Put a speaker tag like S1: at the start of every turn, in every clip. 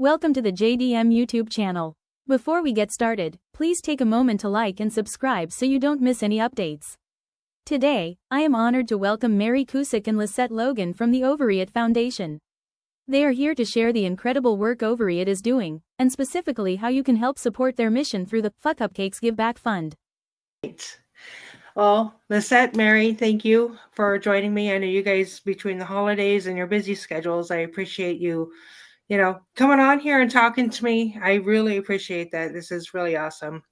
S1: Welcome to the JDM YouTube channel. Before we get started, please take a moment to like and subscribe so you don't miss any updates. Today, I am honored to welcome Mary Cusick and Lisette Logan from the OvaryIt Foundation. They are here to share the incredible work OvaryIt is doing, and specifically how you can help support their mission through the Fucupcakes Give Back Fund.
S2: Well, Lisette, Mary, thank you for joining me. I know you guys, between the holidays and your busy schedules, I appreciate you, coming on here and talking to me. I really appreciate that. This is really awesome.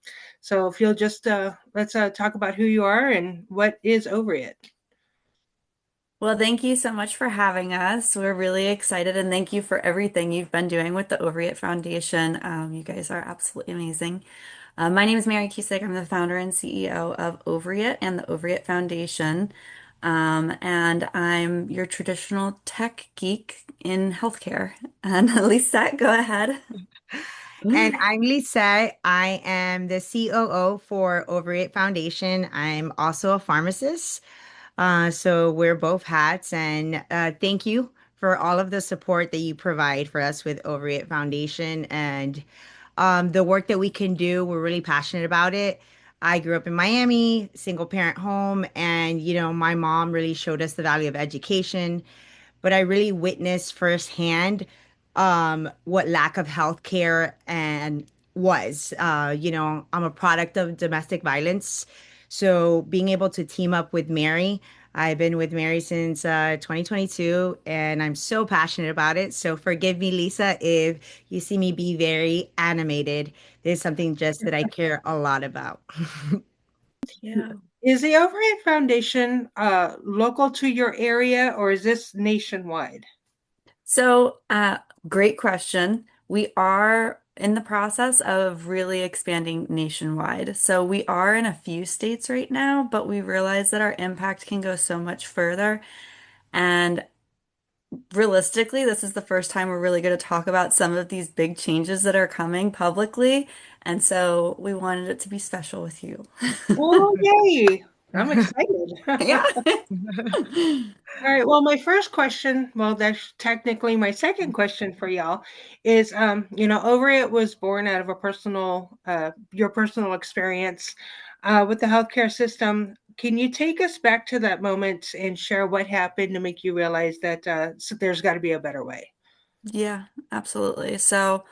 S2: So if you'll just, let's talk about who you are and what is OvaryIt.
S3: Well, thank you so much for having us. We're really excited and thank you for everything you've been doing with the OvaryIt Foundation. You guys are absolutely amazing. My name is Mary Cusick. I'm the founder and CEO of OvaryIt and the OvaryIt Foundation. And I'm your traditional tech geek in healthcare. And Lisette, go ahead.
S4: And I'm Lisa. I am the COO for OvaryIt Foundation. I'm also a pharmacist. So we're both hats. And thank you for all of the support that you provide for us with OvaryIt Foundation and the work that we can do. We're really passionate about it. I grew up in Miami, single parent home, and my mom really showed us the value of education, but I really witnessed firsthand what lack of health care and was. I'm a product of domestic violence. So being able to team up with Mary, I've been with Mary since 2022, and I'm so passionate about it. So forgive me, Lisa, if you see me be very animated. There's something just that I care a lot about.
S3: Yeah.
S2: Is the OvaryIt Foundation local to your area, or is this nationwide?
S3: So, great question. We are in the process of really expanding nationwide. So we are in a few states right now, but we realize that our impact can go so much further. And realistically, this is the first time we're really going to talk about some of these big changes that are coming publicly. And so we wanted it to be special with you.
S2: Oh, yay! I'm excited.
S3: Yeah.
S2: All right. Well, my first question, well, that's technically my second question for y'all is, OvaryIt was born out of your personal experience with the healthcare system. Can you take us back to that moment and share what happened to make you realize that there's got to be a better way?
S3: Yeah, absolutely. So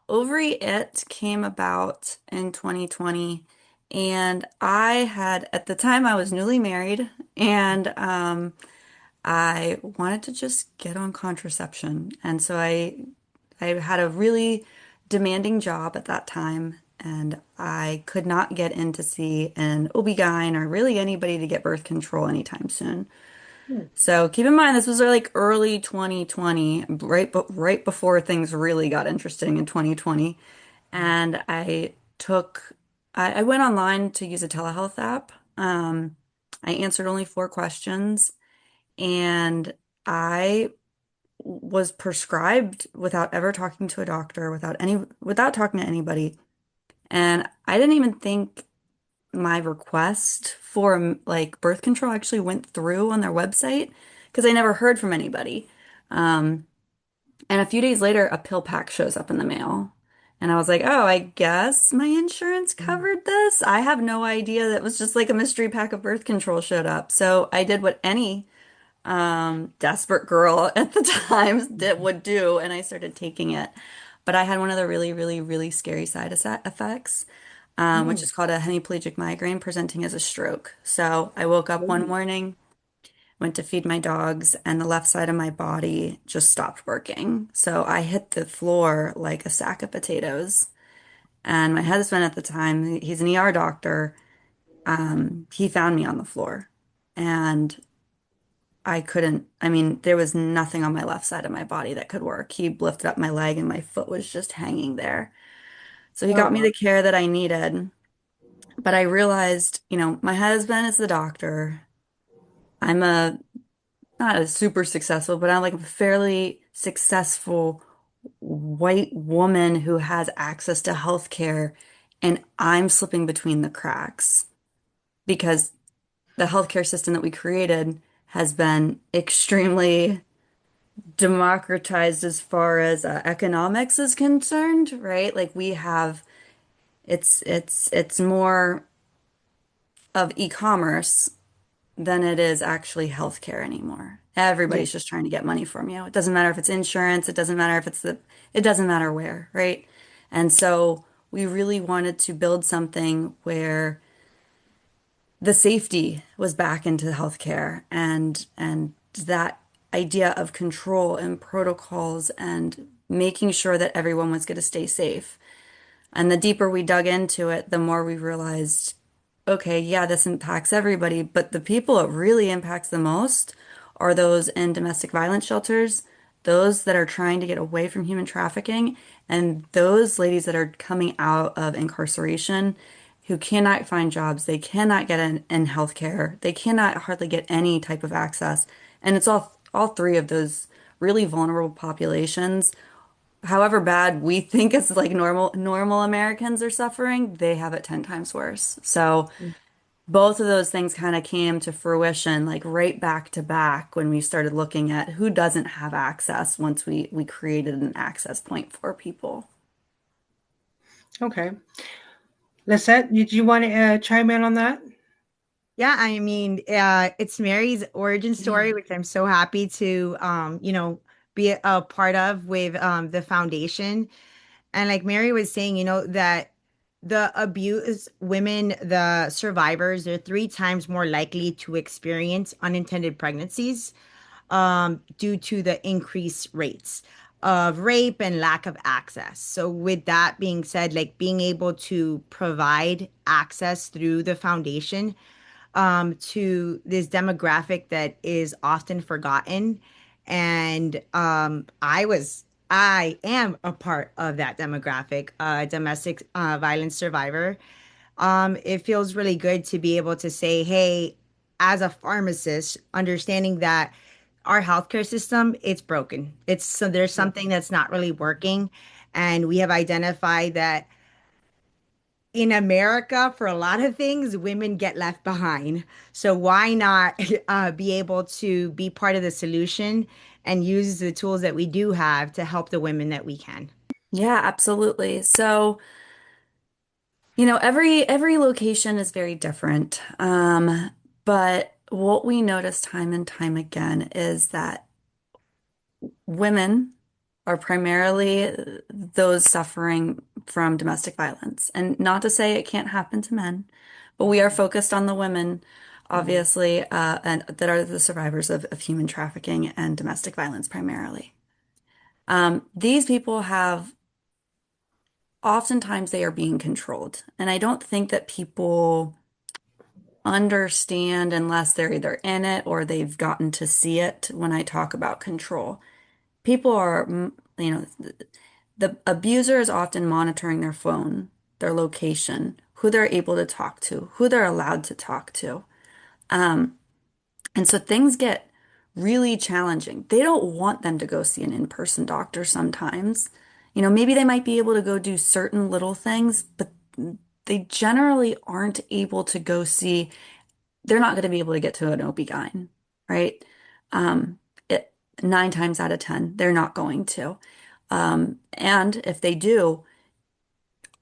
S3: OvaryIt came about in 2020, and at the time, I was newly married, and I wanted to just get on contraception. And so I had a really demanding job at that time, and I could not get in to see an OB-GYN or really anybody to get birth control anytime soon.
S2: Hmm.
S3: So keep in mind, this was like early 2020, right before things really got interesting in 2020. And I went online to use a telehealth app. I answered only 4 questions, and I was prescribed without ever talking to a doctor, without talking to anybody. And I didn't even think my request for like birth control actually went through on their website because I never heard from anybody. Um, and a few days later, a pill pack shows up in the mail. And I was like, oh, I guess my insurance covered this. I have no idea that was just like a mystery pack of birth control showed up. So I did what any desperate girl at the time that would do, and I started taking it. But I had one of the really, really, really scary effects, which
S2: Hmm.
S3: is called a hemiplegic migraine presenting as a stroke. So I woke up one morning, went to feed my dogs, and the left side of my body just stopped working. So I hit the floor like a sack of potatoes. And my husband at the time, he's an ER doctor, he found me on the floor. And I mean, there was nothing on my left side of my body that could work. He lifted up my leg and my foot was just hanging there. So he got me
S2: Oh,
S3: the care that I needed. But I realized, my husband is the doctor. I'm not a super successful, but I'm like a fairly successful white woman who has access to health care. And I'm slipping between the cracks because the healthcare system that we created has been extremely democratized as far as economics is concerned, right? Like we have it's more of e-commerce than it is actually healthcare anymore.
S2: Yeah.
S3: Everybody's just trying to get money from you. It doesn't matter if it's insurance, it doesn't matter where, right? And so we really wanted to build something where the safety was back into healthcare and that idea of control and protocols and making sure that everyone was going to stay safe. And the deeper we dug into it, the more we realized, okay, yeah, this impacts everybody, but the people it really impacts the most are those in domestic violence shelters, those that are trying to get away from human trafficking, and those ladies that are coming out of incarceration who cannot find jobs, they cannot get in healthcare, they cannot hardly get any type of access. And it's all three of those really vulnerable populations however bad we think is like normal Americans are suffering, they have it 10 times worse. So both of those things kind of came to fruition like right back to back when we started looking at who doesn't have access once we created an access point for people.
S2: Okay. Lisette, did you want to chime in on that?
S4: Yeah, I mean, it's Mary's origin story, which I'm so happy to, be a part of with the foundation. And like Mary was saying, that the abuse women, the survivors, are 3 times more likely to experience unintended pregnancies due to the increased rates of rape and lack of access. So, with that being said, like being able to provide access through the foundation to this demographic that is often forgotten. And I am a part of that demographic, domestic violence survivor. It feels really good to be able to say, hey, as a pharmacist, understanding that our healthcare system, it's broken. It's so there's
S2: Yeah.
S4: something that's not really working. And we have identified that in America, for a lot of things, women get left behind. So why not be able to be part of the solution and use the tools that we do have to help the women that we can?
S3: Yeah, absolutely. So, every location is very different. But what we notice time and time again is that women are primarily those suffering from domestic violence. And not to say it can't happen to men, but we are focused on the women,
S2: Mhm.
S3: obviously, and that are the survivors of human trafficking and domestic violence primarily. These people have oftentimes they are being controlled. And I don't think that people understand unless they're either in it or they've gotten to see it when I talk about control. People are, the abuser is often monitoring their phone, their location, who they're able to talk to, who they're allowed to talk to. Um, and so things get really challenging. They don't want them to go see an in-person doctor sometimes. Maybe they might be able to go do certain little things, but they generally aren't able to go see, they're not going to be able to get to an OB-GYN, right? Um, it, 9 times out of 10, they're not going to. And if they do,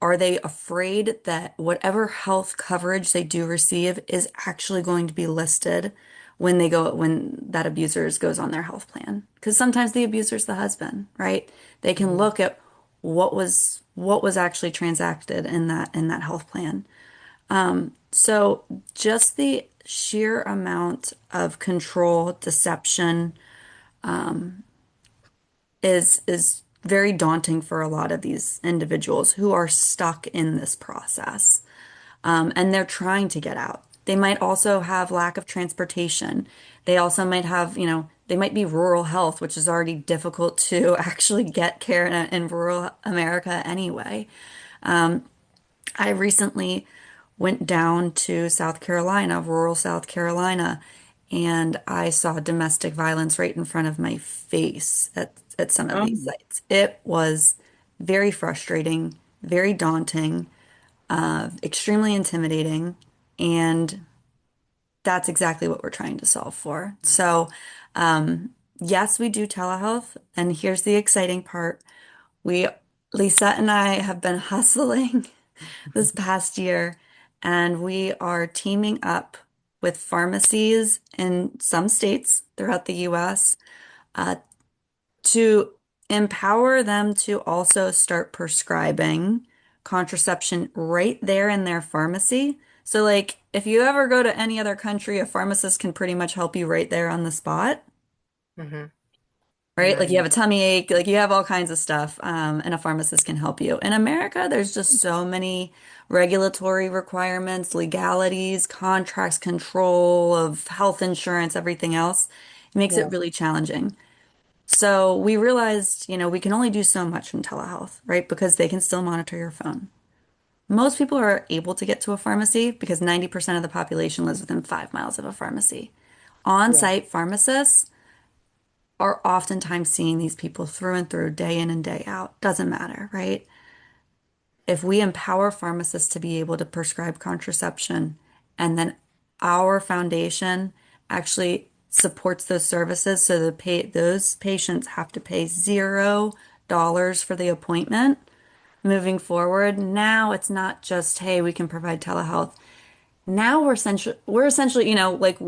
S3: are they afraid that whatever health coverage they do receive is actually going to be listed when that abusers goes on their health plan? Because sometimes the abuser's the husband, right? They can
S2: Mhm.
S3: look at what was actually transacted in that health plan. So just the sheer amount of control, deception, is very daunting for a lot of these individuals who are stuck in this process. And they're trying to get out. They might also have lack of transportation. They also might have, they might be rural health, which is already difficult to actually get care in rural America anyway. I recently went down to South Carolina, rural South Carolina, and I saw domestic violence right in front of my face at some of these
S2: Oh,
S3: sites. It was very frustrating, very daunting, extremely intimidating, and that's exactly what we're trying to solve for. So, Yes, we do telehealth, and here's the exciting part. We, Lisette and I have been hustling this past year, and we are teaming up with pharmacies in some states throughout the US uh, to empower them to also start prescribing contraception right there in their pharmacy. So, like, if you ever go to any other country, a pharmacist can pretty much help you right there on the spot.
S2: Hmm.
S3: Right? Like you
S2: Nice.
S3: have a tummy ache, like you have all kinds of stuff, and a pharmacist can help you. In America, there's just so many regulatory requirements, legalities, contracts, control of health insurance, everything else. It makes it
S2: Yeah.
S3: really challenging. So we realized, we can only do so much from telehealth, right? Because they can still monitor your phone. Most people are able to get to a pharmacy because 90% of the population lives within 5 miles of a pharmacy.
S2: Yeah.
S3: On-site pharmacists are oftentimes seeing these people through and through, day in and day out. Doesn't matter, right? If we empower pharmacists to be able to prescribe contraception, and then our foundation actually supports those services, so those patients have to pay $0 for the appointment. Moving forward, now it's not just, hey, we can provide telehealth. Now we're essentially, like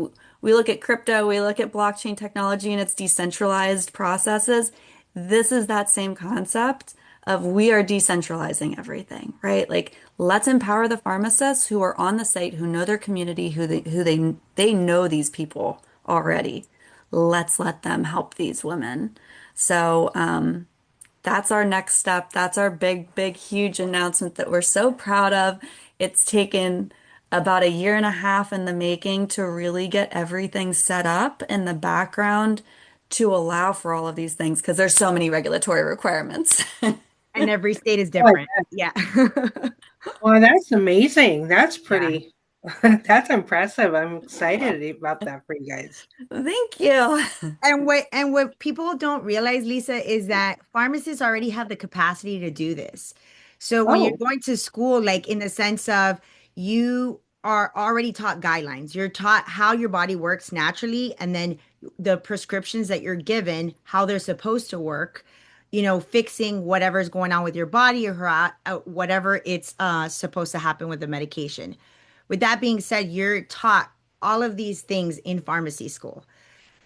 S3: we look at crypto, we look at blockchain technology and its decentralized processes. This is that same concept of we are decentralizing everything, right? Like let's empower the pharmacists who are on the site, who know their community, who they know these people already. Let's let them help these women. So, that's our next step. That's our big, big, huge announcement that we're so proud of. It's taken about a year and a half in the making to really get everything set up in the background to allow for all of these things because there's so many regulatory requirements.
S4: And every state is
S2: Oh,
S4: different. Yeah.
S2: well, that's amazing. That's
S4: Yeah.
S2: pretty, that's impressive. I'm excited about that for you guys.
S3: Thank you.
S4: And what people don't realize, Lisa, is that pharmacists already have the capacity to do this. So when you're
S2: Oh,
S4: going to school, like in the sense of you are already taught guidelines, you're taught how your body works naturally, and then the prescriptions that you're given, how they're supposed to work, fixing whatever's going on with your body or whatever it's supposed to happen with the medication. With that being said, you're taught all of these things in pharmacy school.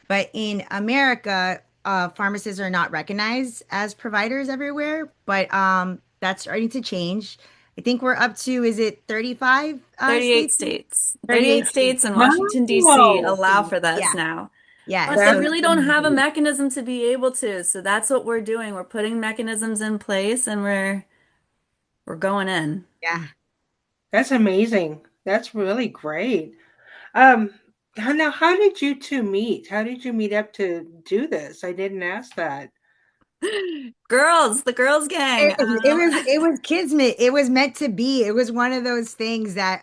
S4: But in America, pharmacists are not recognized as providers everywhere, but that's starting to change. I think we're up to, is it 35
S3: 38
S4: states?
S3: states. 38
S4: 38 states.
S3: states and Washington, D.C.
S2: wow.
S3: allow for this
S4: Yeah.
S3: now.
S4: Yeah.
S3: But they
S4: So
S2: That's
S3: really
S4: that's
S3: don't have a
S2: amazing.
S3: mechanism to be able to. So that's what we're doing. We're putting mechanisms in place and we're going in.
S4: yeah.
S2: That's amazing. That's really great. Um, now, how did you two meet? How did you meet up to do this? I didn't ask that.
S3: Girls, the girls gang.
S4: It was kismet. It was meant to be. It was one of those things that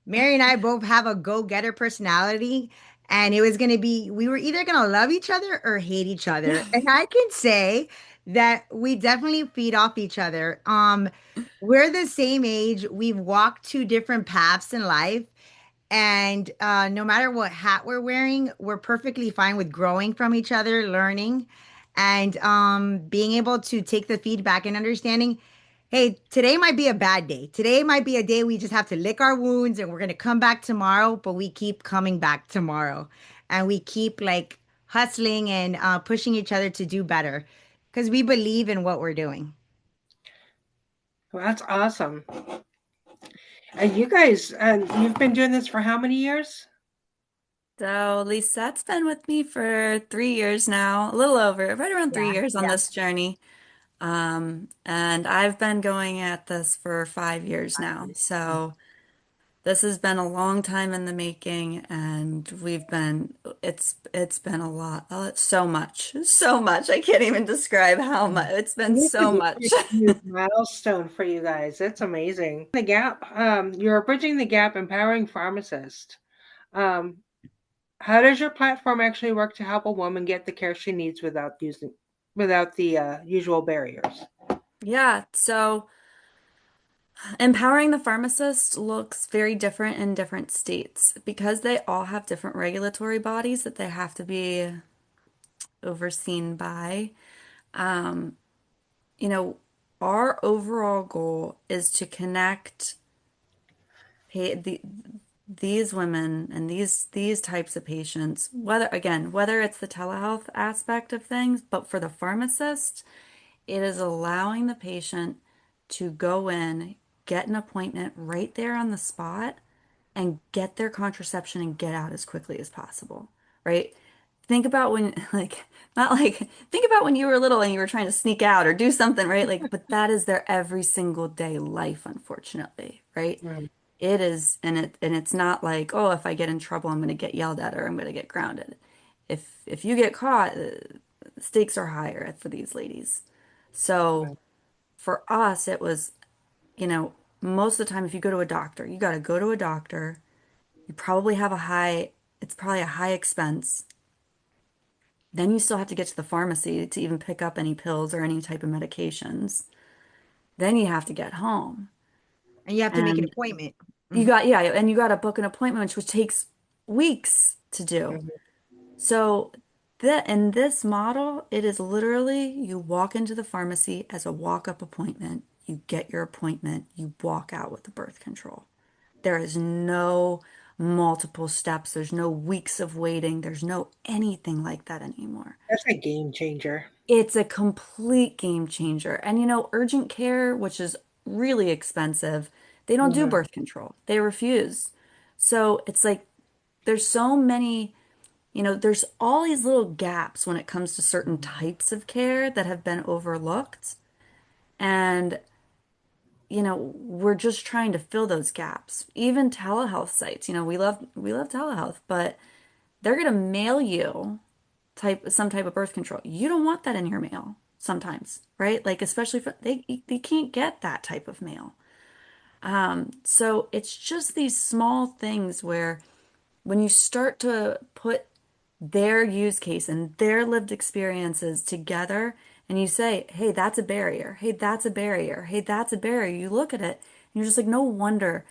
S4: Mary and I both have a go-getter personality, and it was gonna be we were either gonna love each other or hate each other. And I can say that we definitely feed off each other. We're the same age. We've walked two different paths in life. And no matter what hat we're wearing, we're perfectly fine with growing from each other, learning, and being able to take the feedback and understanding, hey, today might be a bad day. Today might be a day we just have to lick our wounds and we're going to come back tomorrow, but we keep coming back tomorrow. And we keep like hustling and pushing each other to do better because we believe in what we're doing.
S2: Well, that's awesome. And you guys, you've been doing this for how many years?
S3: So Lisette's been with me for 3 years now, a little over, right around three
S4: Yeah.
S3: years on
S4: Yeah.
S3: this journey. And I've been going at this for 5 years now. So this has been a long time in the making, and it's been a lot, so much, so much. I can't even describe how much. It's been
S2: This is
S3: so
S2: a
S3: much.
S2: huge milestone for you guys. That's amazing. The gap, you're bridging the gap, empowering pharmacists. Um, how does your platform actually work to help a woman get the care she needs without the usual barriers?
S3: Yeah, so empowering the pharmacist looks very different in different states because they all have different regulatory bodies that they have to be overseen by. Um, you know, our overall goal is to connect these women and these types of patients, whether it's the telehealth aspect of things, but for the pharmacist, it is allowing the patient to go in, get an appointment right there on the spot, and get their contraception and get out as quickly as possible, right? Think about when, like, not like, think about when you were little and you were trying to sneak out or do something, right? Like, but that is their every single day life, unfortunately, right?
S2: Right.
S3: It is, and it's not like, oh, if I get in trouble, I'm going to get yelled at or I'm going to get grounded. If you get caught, the stakes are higher for these ladies. So
S2: Right.
S3: for us, it was, most of the time, if you go to a doctor, you got to go to a doctor. You probably have it's probably a high expense. Then you still have to get to the pharmacy to even pick up any pills or any type of medications. Then you have to get home.
S4: And you have to make an
S3: And
S4: appointment.
S3: you
S4: Mhm.
S3: got, yeah, and you got to book an appointment, which takes weeks to do.
S2: Mhm.
S3: So in this model, it is literally you walk into the pharmacy as a walk-up appointment, you get your appointment, you walk out with the birth control. There is no multiple steps, there's no weeks of waiting, there's no anything like that anymore.
S2: That's a game changer.
S3: It's a complete game changer. And urgent care, which is really expensive, they don't do
S2: Mhm.
S3: birth control. They refuse. So it's like there's so many, there's all these little gaps when it comes to certain types of care that have been overlooked. And, we're just trying to fill those gaps. Even telehealth sites, we love telehealth, but they're going to mail you some type of birth control. You don't want that in your mail sometimes, right? Like especially for they can't get that type of mail. So it's just these small things where when you start to put their use case and their lived experiences together and you say, hey, that's a barrier. Hey, that's a barrier. Hey, that's a barrier. You look at it and you're just like, no wonder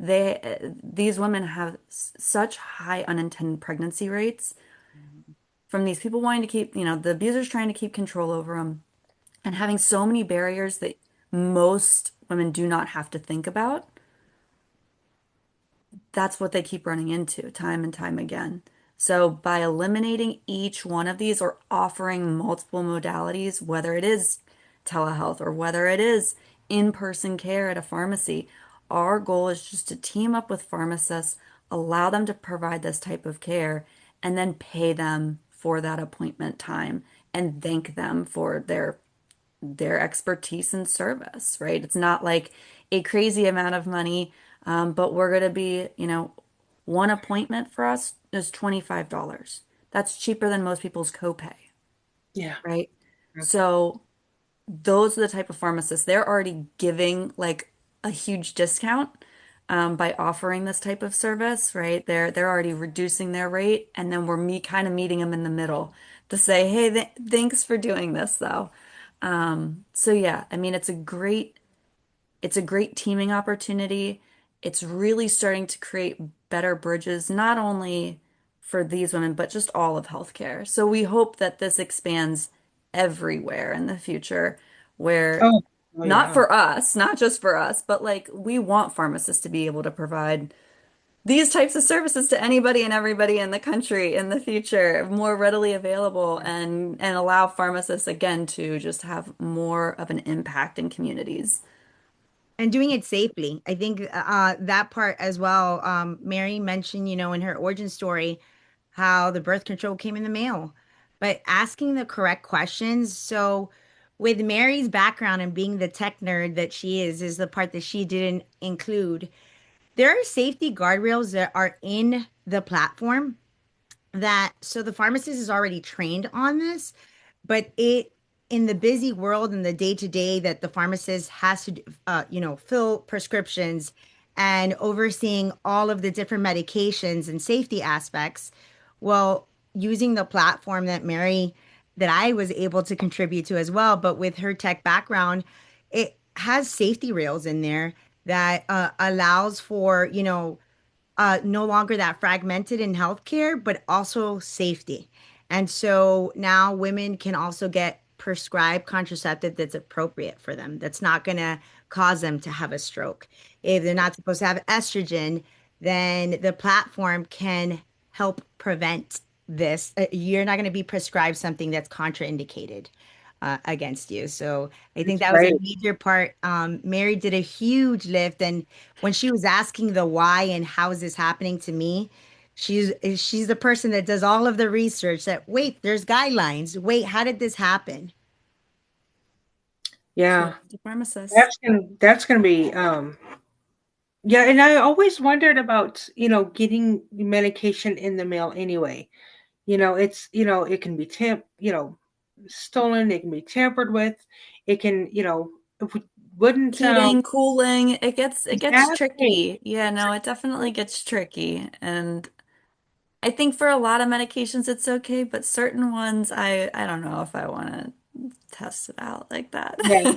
S3: these women have such high unintended pregnancy rates from these people wanting to keep, the abusers trying to keep control over them and having so many barriers that most women do not have to think about. That's what they keep running into time and time again. So by eliminating each one of these or offering multiple modalities, whether it is telehealth or whether it is in-person care at a pharmacy, our goal is just to team up with pharmacists, allow them to provide this type of care, and then pay them for that appointment time and thank them for their expertise and service, right? It's not like a crazy amount of money, but we're going to be, one appointment for us is $25. That's cheaper than most people's copay,
S2: Yeah.
S3: right? So those are the type of pharmacists, they're already giving like a huge discount by offering this type of service, right? They're already reducing their rate, and then we're kind of meeting them in the middle to say, hey, thanks for doing this though. So yeah, I mean, it's a great teaming opportunity. It's really starting to create better bridges, not only for these women, but just all of healthcare. So we hope that this expands everywhere in the future, where
S2: Oh, oh
S3: not
S2: yeah.
S3: for us, not just for us, but like we want pharmacists to be able to provide these types of services to anybody and everybody in the country in the future, more readily available and allow pharmacists again to just have more of an impact in communities.
S4: And doing it safely. I think that part as well. Mary mentioned, in her origin story, how the birth control came in the mail, but asking the correct questions. So, with Mary's background and being the tech nerd that she is the part that she didn't include. There are safety guardrails that are in the platform that, so the pharmacist is already trained on this, but it in the busy world and the day to day that the pharmacist has to fill prescriptions and overseeing all of the different medications and safety aspects, well, using the platform that I was able to contribute to as well, but with her tech background, it has safety rails in there that allows for no longer that fragmented in healthcare, but also safety. And so now women can also get prescribed contraceptive that's appropriate for them, that's not going to cause them to have a stroke. If they're not supposed to have estrogen, then the platform can help prevent this. You're not going to be prescribed something that's contraindicated against you. So I think
S2: That's
S4: that was a
S2: great.
S4: major part. Mary did a huge lift, and when she was asking the why and how is this happening to me, she's the person that does all of the research. That wait, there's guidelines. Wait, how did this happen?
S2: Yeah,
S3: She's a pharmacist.
S2: that's gonna be yeah, and I always wondered about, getting medication in the mail anyway. It can be stolen, it can be tampered with, it can, if we wouldn't
S3: Heating, cooling, it gets
S2: exactly.
S3: tricky. Yeah, no, it definitely gets tricky. And I think for a lot of medications it's okay, but certain ones I don't know if I want to test it out like that.
S2: Yeah,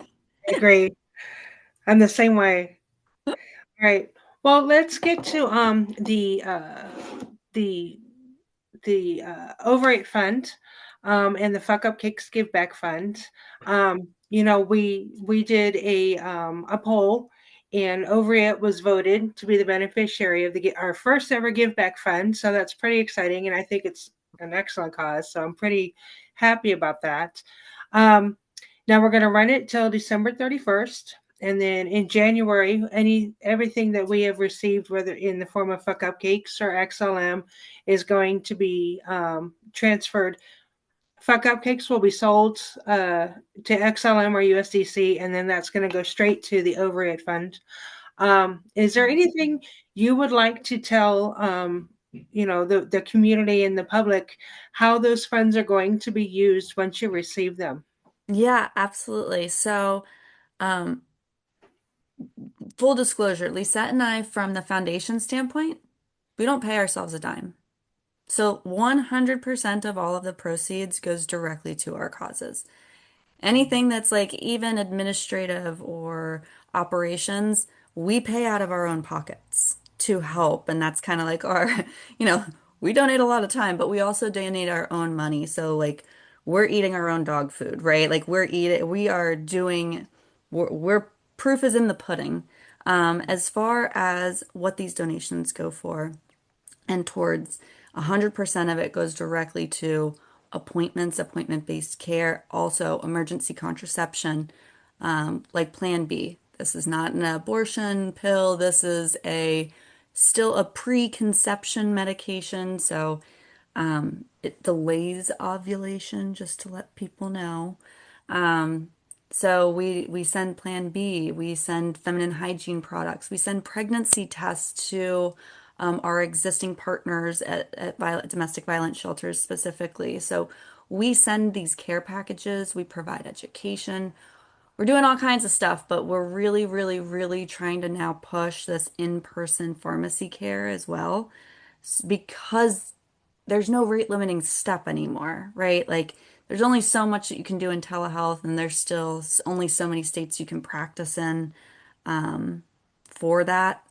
S2: I agree. I'm the same way. Right. Well, let's get to the OvaryIt Fund, and the Fucupcakes Give Back Fund. We did a poll, and OvaryIt was voted to be the beneficiary of our first ever Give Back Fund. So that's pretty exciting, and I think it's an excellent cause. So I'm pretty happy about that. Um, Now we're going to run it till December 31st. And then in January, everything that we have received, whether in the form of Fucupcakes or XLM, is going to be transferred. Fucupcakes will be sold to XLM or USDC, and then that's going to go straight to the OvaryIt Fund. Is there anything you would like to tell, the community and the public, how those funds are going to be used once you receive them?
S3: Yeah, absolutely. So, um, full disclosure, Lisette and I, from the foundation standpoint, we don't pay ourselves a dime. So 100% of all of the proceeds goes directly to our causes. Anything that's like even administrative or operations, we pay out of our own pockets to help. And that's kind of like our, you know, we donate a lot of time, but we also donate our own money. So like we're eating our own dog food, right? Like we are doing, we're proof is in the pudding. As far as what these donations go for, and towards 100% of it goes directly to appointments, appointment-based care, also emergency contraception, like Plan B. This is not an abortion pill. This is still a preconception medication. So it delays ovulation, just to let people know. Um, so we send Plan B, we send feminine hygiene products, we send pregnancy tests to our existing partners at domestic violence shelters specifically. So we send these care packages, we provide education, we're doing all kinds of stuff, but we're really, really, really trying to now push this in-person pharmacy care as well, because there's no rate limiting step anymore, right? Like there's only so much that you can do in telehealth, and there's still only so many states you can practice in for that.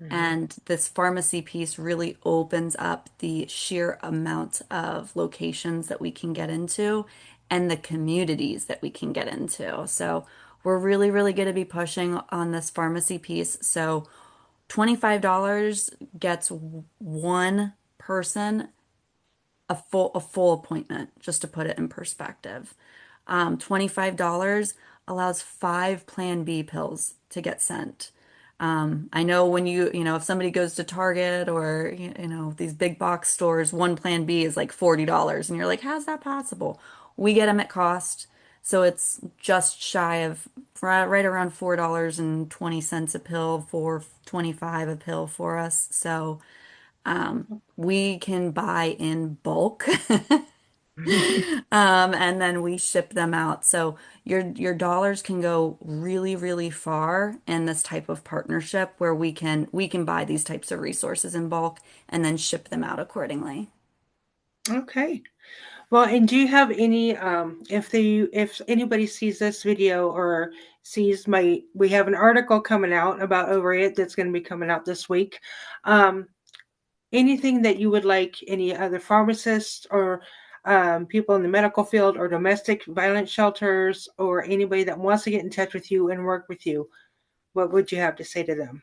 S2: Mhm.
S3: And this pharmacy piece really opens up the sheer amount of locations that we can get into and the communities that we can get into. So we're really, really going to be pushing on this pharmacy piece. So $25 gets one person a full appointment, just to put it in perspective. $25 allows 5 Plan B pills to get sent. I know when if somebody goes to Target or, these big box stores, one Plan B is like $40, and you're like, how's that possible? We get them at cost. So it's just shy of right around $4.20 a pill, for 25 a pill for us. So we can buy in bulk, and then we ship them out. So your dollars can go really, really far in this type of partnership where we can buy these types of resources in bulk and then ship them out accordingly.
S2: Okay. Well, and do you have any, if anybody sees this video or sees we have an article coming out about OvaryIt that's going to be coming out this week. Um, Anything that you would like any other pharmacists or people in the medical field or domestic violence shelters or anybody that wants to get in touch with you and work with you, what would you have to say to them?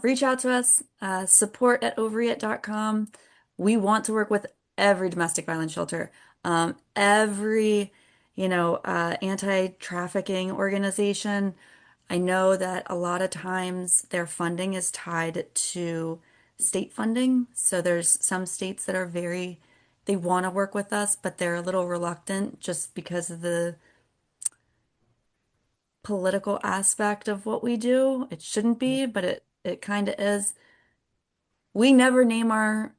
S3: Reach out to us, support@overyit.com. We want to work with every domestic violence shelter, every, anti-trafficking organization. I know that a lot of times their funding is tied to state funding. So there's some states that are they want to work with us, but they're a little reluctant just because of the political aspect of what we do. It shouldn't be, but it kind of is. We never name our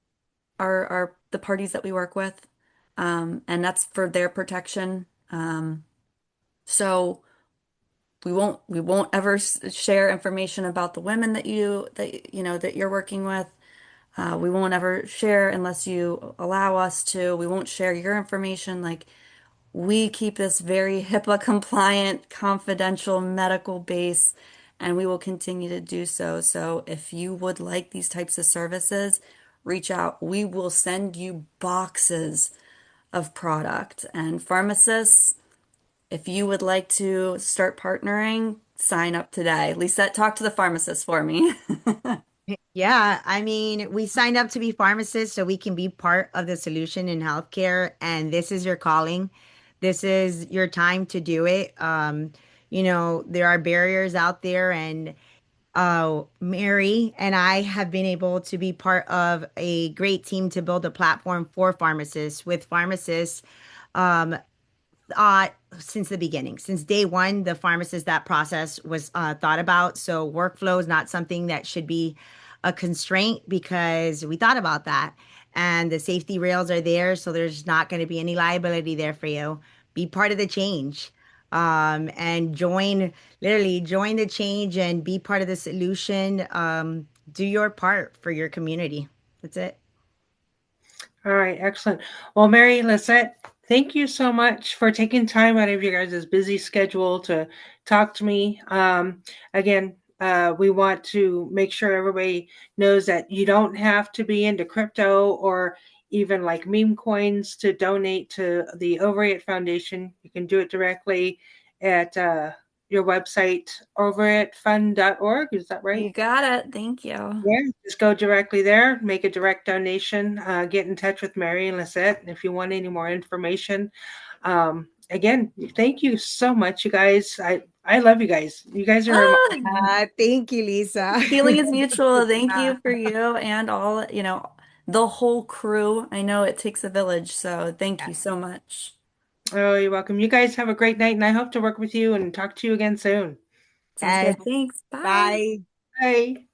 S3: the parties that we work with, and that's for their protection. So we won't ever share information about the women that you're working with. We won't ever share unless you allow us to. We won't share your information. Like we keep this very HIPAA compliant, confidential medical base, and we will continue to do so. So if you would like these types of services, reach out. We will send you boxes of product. And pharmacists, if you would like to start partnering, sign up today. Lisette, talk to the pharmacist for me.
S4: Yeah, I mean, we signed up to be pharmacists so we can be part of the solution in healthcare, and this is your calling. This is your time to do it. There are barriers out there, and Mary and I have been able to be part of a great team to build a platform for pharmacists with pharmacists. Um, uh since the beginning, since day one, the pharmacist, that process was thought about. So workflow is not something that should be a constraint because we thought about that, and the safety rails are there, so there's not going to be any liability there for you. Be part of the change, and literally join the change and be part of the solution. Do your part for your community. That's it.
S2: All right, excellent. Well, Mary, Lisette, thank you so much for taking time out of your guys' busy schedule to talk to me. Again, we want to make sure everybody knows that you don't have to be into crypto or even like meme coins to donate to the OvaryIt Foundation. You can do it directly at your website, overitfund.org. Is that right?
S3: You got it. Thank you.
S2: Yeah, just go directly there, make a direct donation, get in touch with Mary and Lisette if you want any more information. Again, thank you so much, you guys. I love you guys. You guys are
S4: Thank you, Lisa.
S3: Feeling is mutual. Thank you for you and all, the whole crew. I know it takes a village, so thank you so much.
S2: oh, you're welcome. You guys have a great night, and I hope to work with you and talk to you again soon.
S3: Sounds
S4: Yes.
S3: good. Thanks. Bye.
S4: Bye.
S2: Bye.